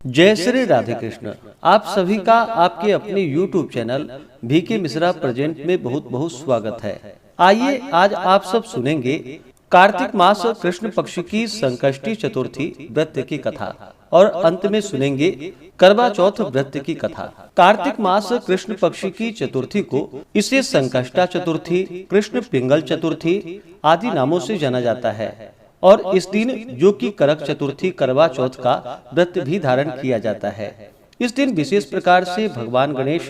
जय श्री राधे कृष्ण। आप सभी का आपके अपने YouTube channel VK Mishra present में बहुत बहुत स्वागत है। आइए आज आप सब सुनेंगे कार्तिक मास कृष्ण पक्ष की संकष्टी चतुर्थी व्रत की कथा और अंत में सुनेंगे करवा चौथ व्रत की कथा। कार्तिक मास कृष्ण पक्ष की चतुर्थी को इसे संकष्टा चतुर्थी, कृष्ण पिंगल चतुर्थी आदि नामों से जाना जाता है और इस दिन जो कि करक चतुर्थी करवा चौथ का व्रत भी धारण किया जाता है। इस दिन विशेष प्रकार से भगवान गणेश,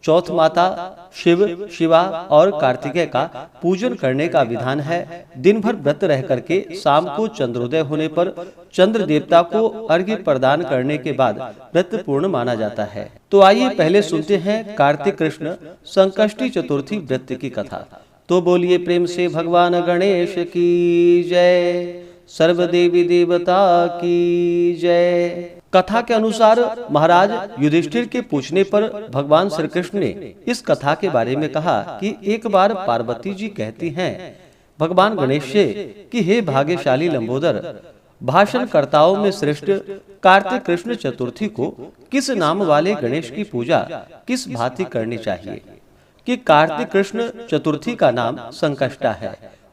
चौथ माता, शिव, शिवा और कार्तिकेय का पूजन करने का विधान है। दिन भर व्रत रह करके शाम को चंद्रोदय होने पर चंद्र देवता को अर्घ्य प्रदान करने के बाद व्रत पूर्ण माना जाता है। तो आइए पहले सुनते हैं कार्तिक कृष्ण संकष्टी चतुर्थी व्रत की कथा। तो बोलिए प्रेम से भगवान गणेश की जय, सर्व देवी देवता की जय। कथा के अनुसार महाराज युधिष्ठिर के पूछने पर भगवान श्री कृष्ण ने इस कथा के बारे में कहा कि एक बार पार्वती जी कहती हैं भगवान गणेश से कि हे भाग्यशाली लंबोदर, भाषणकर्ताओं में श्रेष्ठ कार्तिक कृष्ण चतुर्थी को किस नाम वाले गणेश की पूजा किस भांति करनी चाहिए। कि कार्तिक कृष्ण चतुर्थी का नाम संकष्टा है।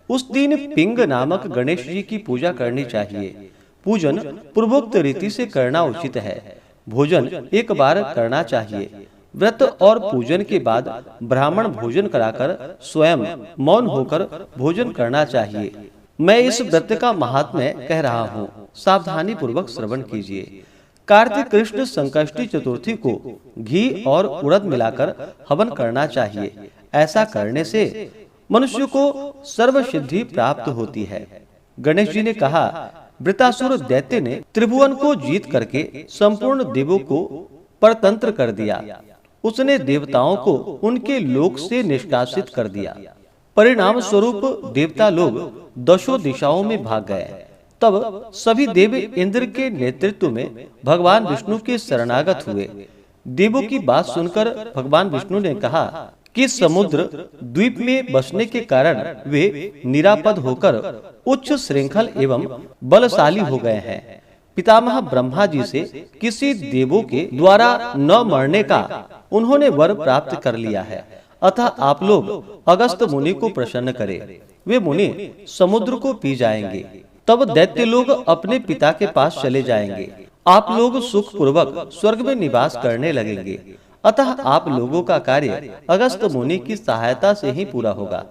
उस दिन पिंग नामक गणेश जी की पूजा करनी चाहिए। पूजन पूर्वोक्त रीति से करना उचित है। भोजन एक बार करना चाहिए। व्रत और पूजन के बाद ब्राह्मण भोजन कराकर स्वयं मौन होकर भोजन करना चाहिए। मैं इस व्रत का महात्म्य कह रहा हूँ, सावधानी पूर्वक श्रवण कीजिए। कार्तिक कृष्ण संकष्टी चतुर्थी को घी और उड़द मिलाकर हवन करना चाहिए। ऐसा करने से मनुष्य को सर्व सिद्धि प्राप्त होती है। गणेश जी ने कहा, वृतासुर दैत्य ने त्रिभुवन को जीत करके संपूर्ण देवों को परतंत्र कर दिया। उसने देवताओं को उनके लोक से निष्कासित कर दिया। परिणाम स्वरूप देवता लोग दशों दिशाओं में भाग गए। तब सभी देव इंद्र के नेतृत्व में भगवान विष्णु के शरणागत हुए। देवों की बात सुनकर भगवान विष्णु ने कहा कि समुद्र द्वीप में बसने के कारण वे निरापद होकर उच्च श्रृंखल एवं बलशाली हो गए हैं। पितामह ब्रह्मा जी से किसी देवों के द्वारा न मरने का उन्होंने वर प्राप्त कर लिया है। अतः आप लोग अगस्त मुनि को प्रसन्न करें। वे मुनि समुद्र को पी जाएंगे। तब दैत्य लोग अपने पिता के पास चले जाएंगे। आप लोग सुख पूर्वक स्वर्ग में निवास करने लगेंगे। अतः आप लोगों का कार्य अगस्त मुनि की सहायता से ही पूरा होगा।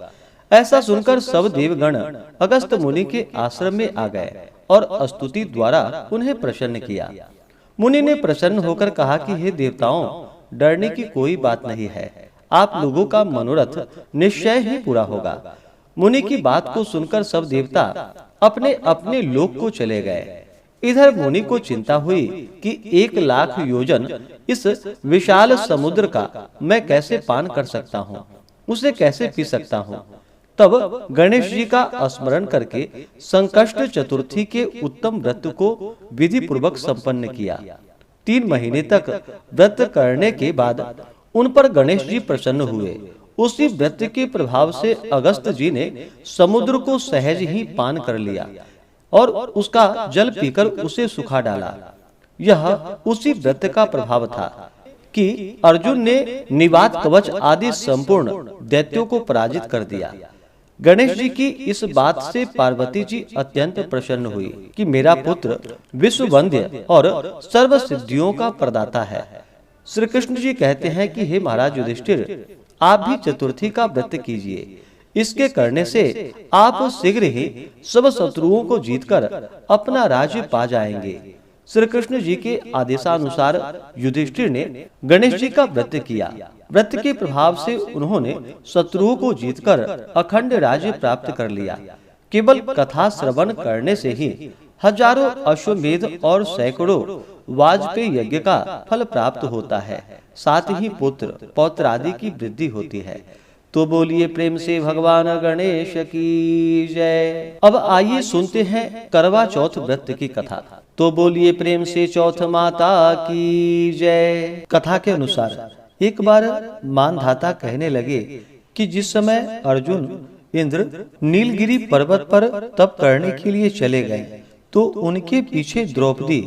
ऐसा सुनकर सब देवगण अगस्त मुनि के आश्रम में आ गए और स्तुति द्वारा उन्हें प्रसन्न किया। मुनि ने प्रसन्न होकर कहा कि हे देवताओं, डरने की कोई बात नहीं है। आप लोगों का मनोरथ निश्चय ही पूरा होगा। मुनि की बात को सुनकर सब देवता अपने अपने लोक को चले गए। इधर मुनि को चिंता हुई कि 1,00,000 योजन इस विशाल समुद्र का मैं कैसे पान कर सकता हूँ, उसे कैसे पी सकता हूँ। तब गणेश जी का स्मरण करके संकष्ट चतुर्थी के उत्तम व्रत को विधि पूर्वक संपन्न किया। 3 महीने तक व्रत करने के बाद उन पर गणेश जी प्रसन्न हुए। उसी व्रत के प्रभाव से अगस्त जी ने समुद्र को सहज ही पान कर लिया और उसका जल पीकर उसे सुखा डाला। यह उसी व्रत का प्रभाव था कि अर्जुन ने निवात कवच आदि संपूर्ण दैत्यों को पराजित कर दिया। गणेश जी की इस बात से पार्वती जी अत्यंत प्रसन्न हुई कि मेरा पुत्र विश्व वंद्य और सर्व सिद्धियों का प्रदाता है। श्री कृष्ण जी कहते हैं कि हे महाराज युधिष्ठिर, आप भी चतुर्थी का व्रत कीजिए। इसके करने से आप शीघ्र ही सब शत्रुओं को जीतकर अपना राज्य पा जाएंगे। श्री कृष्ण जी के आदेशानुसार युधिष्ठिर ने गणेश जी का व्रत किया। व्रत के प्रभाव से उन्होंने शत्रुओं को जीतकर अखंड राज्य प्राप्त कर लिया। केवल कथा श्रवण करने से ही हजारों अश्वमेध और सैकड़ों वाजपेयी यज्ञ का फल प्राप्त होता है। साथ ही पुत्र पौत्र आदि की वृद्धि होती है। तो बोलिए प्रेम से भगवान गणेश की जय। अब आइए सुनते हैं करवा चौथ व्रत की कथा। तो बोलिए प्रेम से चौथ माता की जय। कथा के अनुसार एक बार मानधाता कहने लगे कि जिस समय अर्जुन इंद्र नीलगिरी पर्वत पर तप करने के लिए चले गए तो उनके पीछे द्रौपदी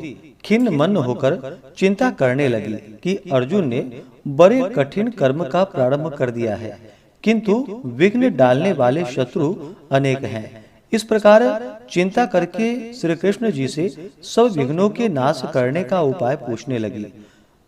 खिन्न मन होकर चिंता करने लगी कि अर्जुन ने बड़े कठिन कर्म का प्रारंभ कर दिया है, किंतु विघ्न डालने वाले शत्रु अनेक हैं। इस प्रकार चिंता करके श्री कृष्ण जी से सब विघ्नों के नाश करने का उपाय पूछने लगी।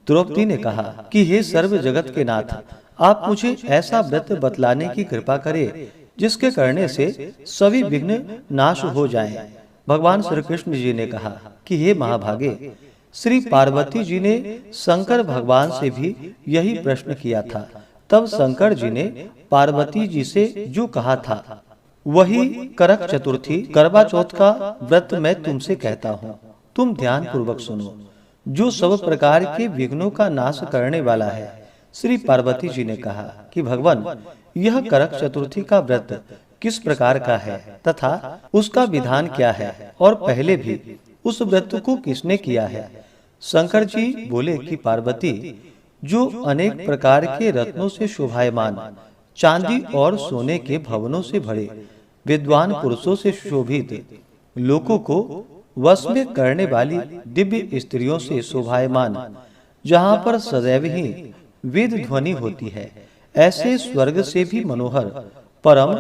द्रौपदी ने कहा कि हे सर्व जगत के नाथ, आप मुझे ऐसा व्रत बतलाने की कृपा करें जिसके करने से सभी विघ्न नाश हो जाएं। भगवान श्री कृष्ण जी ने कहा कि हे महाभागे, श्री पार्वती जी ने शंकर भगवान से भी यही प्रश्न किया था। तब शंकर जी ने पार्वती जी से जो कहा था वही करक चतुर्थी करवा चौथ का व्रत मैं तुमसे कहता हूँ। तुम ध्यान पूर्वक सुनो, जो सब प्रकार के विघ्नों का नाश करने वाला है। श्री पार्वती जी ने कहा कि भगवान, यह करक चतुर्थी का व्रत किस प्रकार का है तथा उसका विधान क्या है, और पहले भी उस व्रत को किसने किया है। शंकर जी बोले कि पार्वती, जो अनेक प्रकार के रत्नों से शोभायमान, चांदी और सोने के भवनों से भरे, विद्वान पुरुषों से शोभित, लोगों को वश में करने वाली दिव्य स्त्रियों से शोभायमान, जहाँ पर सदैव ही वेद ध्वनि होती है, ऐसे स्वर्ग से भी मनोहर परम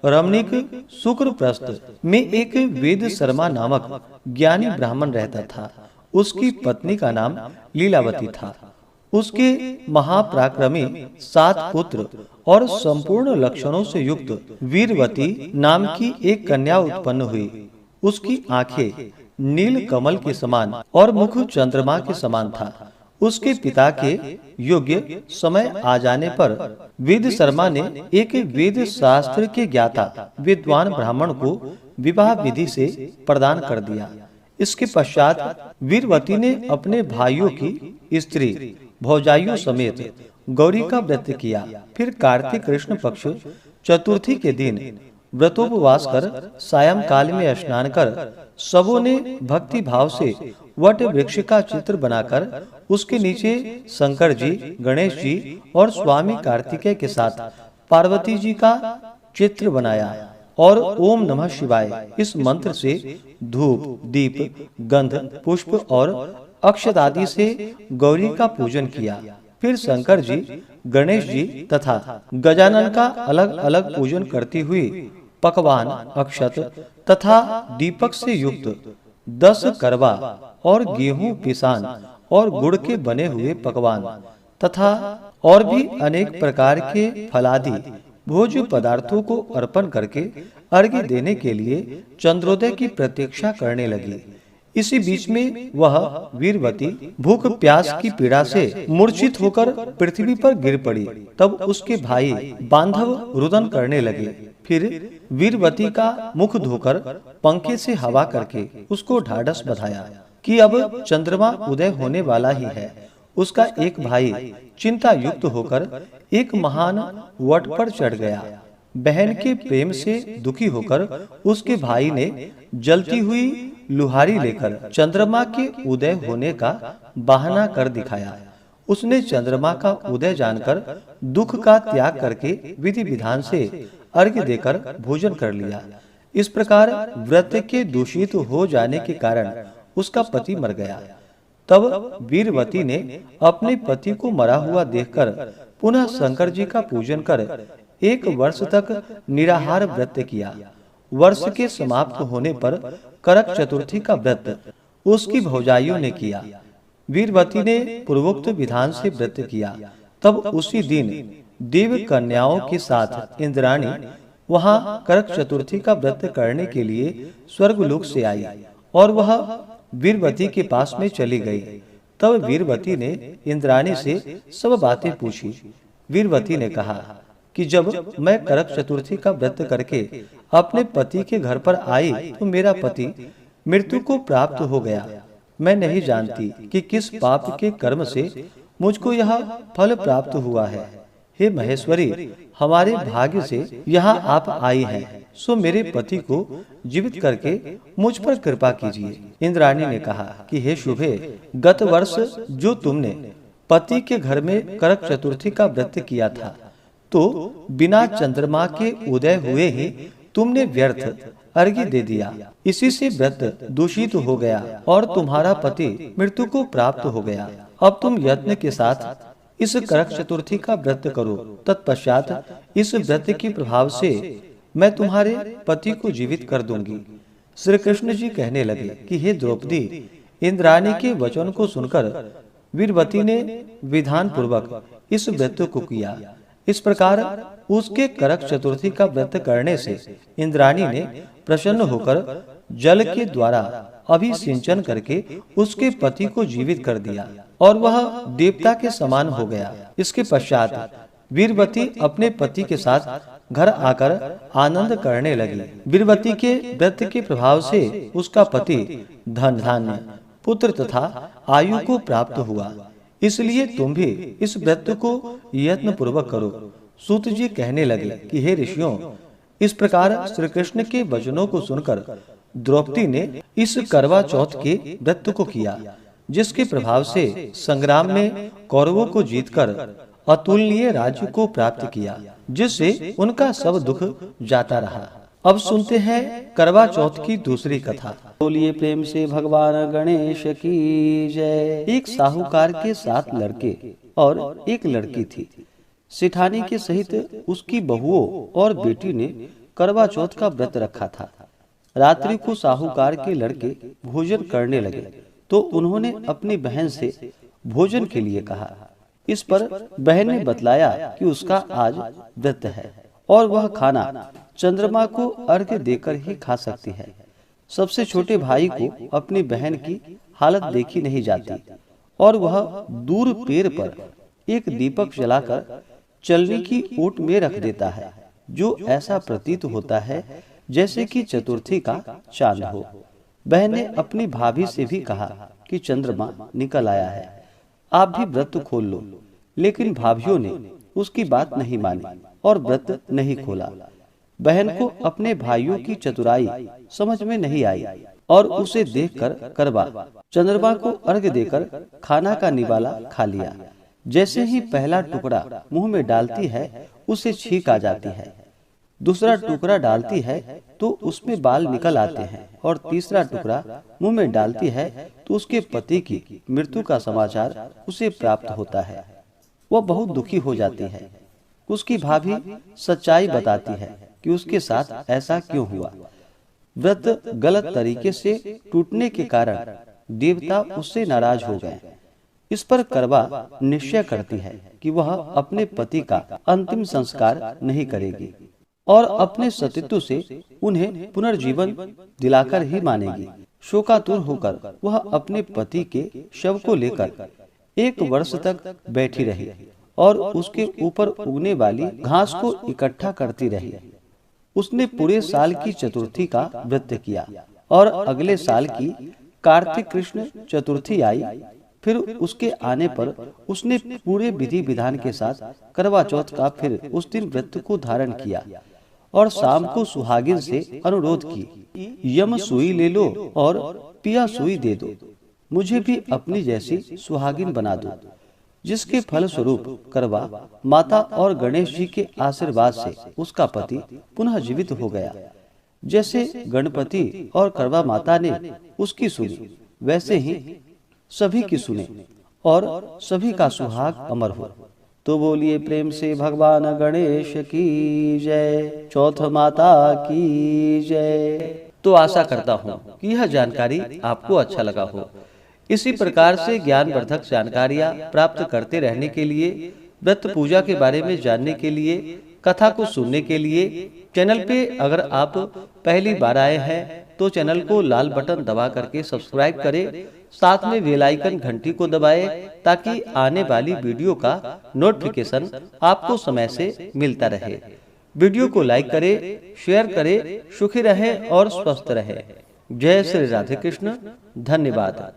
रमणीक शुक्रप्रस्थ में एक वेद शर्मा नामक ज्ञानी ब्राह्मण रहता था। उसकी पत्नी का नाम लीलावती था। उसके महापराक्रमी 7 पुत्र और संपूर्ण लक्षणों से युक्त वीरवती नाम की एक कन्या उत्पन्न हुई। उसकी आंखें नील कमल के समान और मुख चंद्रमा के समान था। उसके पिता के योग्य समय आ जाने पर वेद शर्मा ने एक वेद शास्त्र के ज्ञाता विद्वान ब्राह्मण को विवाह विधि से प्रदान कर दिया। इसके पश्चात वीरवती ने अपने भाइयों की स्त्री भौजाइयों समेत गौरी का व्रत किया। फिर कार्तिक कृष्ण पक्ष चतुर्थी के दिन व्रतोपवास कर सायं काल में स्नान कर सबों ने भक्ति भाव से वट वृक्ष का चित्र बनाकर उसके नीचे शंकर जी, गणेश जी और स्वामी कार्तिकेय के साथ पार्वती जी का चित्र बनाया और ओम नमः शिवाय इस मंत्र से धूप, दीप, गंध, पुष्प और अक्षत आदि से गौरी का पूजन किया। फिर शंकर जी, गणेश जी तथा गजानन का अलग अलग पूजन करती हुई पकवान, अक्षत तथा दीपक से युक्त 10 करवा और गेहूं, पिसान और गुड़ के बने हुए पकवान तथा और भी अनेक प्रकार के फलादि भोज्य पदार्थों को अर्पण करके अर्घ्य देने के लिए चंद्रोदय की प्रतीक्षा करने लगी। इसी बीच में वह वीरवती भूख प्यास की पीड़ा से मूर्छित होकर पृथ्वी पर गिर पड़ी। तब उसके भाई बांधव रुदन करने लगे। फिर वीरवती का मुख धोकर पंखे से हवा करके उसको ढाढ़स बंधाया कि अब चंद्रमा उदय होने वाला ही है। उसका एक भाई चिंता युक्त होकर एक महान वट पर चढ़ गया। बहन के प्रेम से दुखी होकर उसके भाई ने जलती हुई लुहारी लेकर चंद्रमा के उदय होने का बहाना कर दिखाया। उसने चंद्रमा का उदय जानकर दुख का त्याग करके विधि विधान से अर्घ्य देकर भोजन कर लिया। इस प्रकार व्रत के दूषित हो जाने के कारण उसका पति मर गया। तब वीरवती ने अपने पति को मरा हुआ देखकर पुनः शंकर जी का पूजन कर 1 वर्ष तक निराहार व्रत किया। वर्ष के समाप्त होने पर करक चतुर्थी का व्रत उसकी भौजाइयों ने किया। वीरवती ने पूर्वोक्त विधान से व्रत किया। तब उसी दिन देव कन्याओं के साथ इंद्राणी वहां करक चतुर्थी का व्रत करने के लिए स्वर्गलोक से आई और वह वीरवती के पास में चली गई। तब वीरवती ने इंद्राणी से सब बातें पूछी। वीरवती ने कहा कि जब मैं करक चतुर्थी का व्रत करके अपने पति के घर पर आई तो मेरा पति मृत्यु को प्राप्त हो गया। मैं नहीं जानती कि किस पाप के कर्म से मुझको यह फल प्राप्त हुआ है। हे महेश्वरी, हमारे भाग्य से यहाँ आप आई हैं, सो मेरे पति को जीवित करके मुझ पर कृपा कीजिए। इंद्राणी ने कहा कि हे शुभे, गत वर्ष जो तुमने पति के घर में करक चतुर्थी का व्रत किया था, तो बिना चंद्रमा के उदय हुए ही तुमने व्यर्थ अर्घ्य दे दिया। इसी से व्रत दूषित हो गया और तुम्हारा पति मृत्यु को प्राप्त हो गया। अब तुम यत्न के साथ इस करक चतुर्थी का व्रत करो। तत्पश्चात इस व्रत के प्रभाव से मैं तुम्हारे पति को जीवित कर दूंगी। श्री कृष्ण जी कहने लगे कि हे द्रौपदी, इंद्राणी के वचन को सुनकर वीरवती ने विधान पूर्वक इस व्रत को किया। इस प्रकार उसके करक चतुर्थी का व्रत करने से इंद्राणी ने प्रसन्न होकर जल के द्वारा अभिसिंचन करके उसके पति को जीवित कर दिया और वह देवता के समान हो गया। इसके पश्चात वीरवती अपने पति के साथ घर आकर आनंद करने लगी। वीरवती के व्रत के प्रभाव से उसका पति धन धान्य पुत्र तथा आयु को प्राप्त हुआ। इसलिए तुम भी इस व्रत को यत्न पूर्वक करो। सूत जी कहने लगे कि हे ऋषियों, इस प्रकार श्री कृष्ण के वचनों को सुनकर द्रौपदी ने इस करवा चौथ के व्रत को किया, जिसके प्रभाव से संग्राम में कौरवों को जीतकर अतुलनीय राज्य को प्राप्त किया, जिससे उनका सब दुख जाता रहा। अब सुनते हैं करवा चौथ की दूसरी कथा। बोलिए प्रेम से भगवान गणेश की जय। एक साहूकार के 7 लड़के और एक लड़की थी। सिठानी के सहित उसकी बहुओं और बेटी ने करवा चौथ का व्रत रखा था। रात्रि को साहूकार के लड़के भोजन करने लगे तो उन्होंने अपनी बहन से भोजन के लिए कहा। इस पर बहन ने बतलाया कि उसका आज व्रत है और वह खाना चंद्रमा को अर्घ्य देकर ही खा सकती है। सबसे छोटे भाई को अपनी बहन की हालत देखी नहीं जाती और वह दूर पेड़ पर एक दीपक जलाकर चलनी की ओट में रख देता है, जो ऐसा प्रतीत होता है जैसे कि चतुर्थी का चांद हो। बहन ने अपनी भाभी से भी कहा कि चंद्रमा निकल आया है, आप भी व्रत खोल लो। लेकिन भाभीियों ने उसकी बात नहीं मानी और व्रत नहीं खोला। बहन को अपने भाइयों की चतुराई समझ में नहीं आई और उसे देखकर करवा चंद्रमा को अर्घ्य देकर खाना का निवाला खा लिया। जैसे ही पहला टुकड़ा मुंह में डालती है उसे छींक आ जाती है, दूसरा टुकड़ा डालती है तो उसमें बाल निकल आते हैं और तीसरा टुकड़ा मुंह में डालती है तो उसके पति की मृत्यु का समाचार उसे प्राप्त होता है। वह बहुत दुखी हो जाती है। उसकी भाभी सच्चाई बताती है कि उसके साथ ऐसा क्यों हुआ। व्रत गलत तरीके से टूटने के कारण देवता उससे नाराज हो गए। इस पर करवा निश्चय करती है कि वह अपने पति का अंतिम संस्कार नहीं करेगी और अपने सतीत्व से उन्हें पुनर्जीवन दिलाकर ही मानेगी। शोकातुर होकर वह अपने पति के शव को लेकर 1 वर्ष तक बैठी रही और उसके ऊपर उगने वाली घास को इकट्ठा करती रही। उसने पूरे साल की चतुर्थी का व्रत किया और अगले साल की कार्तिक कृष्ण चतुर्थी आई। फिर उसके आने पर उसने पूरे विधि विधान के साथ करवा चौथ का फिर उस दिन व्रत को धारण किया और शाम को सुहागिन से अनुरोध की, यम सुई ले लो और पिया सुई दे दो, मुझे भी अपनी जैसी सुहागिन बना दो। जिसके फल स्वरूप करवा माता और गणेश जी के आशीर्वाद से उसका पति पुनः जीवित हो गया। जैसे गणपति और करवा माता ने उसकी सुनी, वैसे ही सभी की सुने और सभी का सुहाग अमर हो। तो बोलिए प्रेम से भगवान गणेश की जय, चौथ माता की जय। तो आशा करता हूँ कि यह जानकारी आपको अच्छा लगा हो। इसी प्रकार से ज्ञानवर्धक जानकारियाँ प्राप्त करते रहने के लिए, व्रत पूजा के बारे में जानने के लिए, कथा को सुनने के लिए चैनल पे अगर आप पहली बार आए हैं तो चैनल को लाल बटन दबा करके सब्सक्राइब करें, साथ में बेल आइकन घंटी को दबाएं ताकि आने वाली वीडियो का नोटिफिकेशन आपको समय से मिलता रहे। वीडियो को लाइक करें, शेयर करें, सुखी रहें और स्वस्थ रहें। जय श्री राधे कृष्ण। धन्यवाद।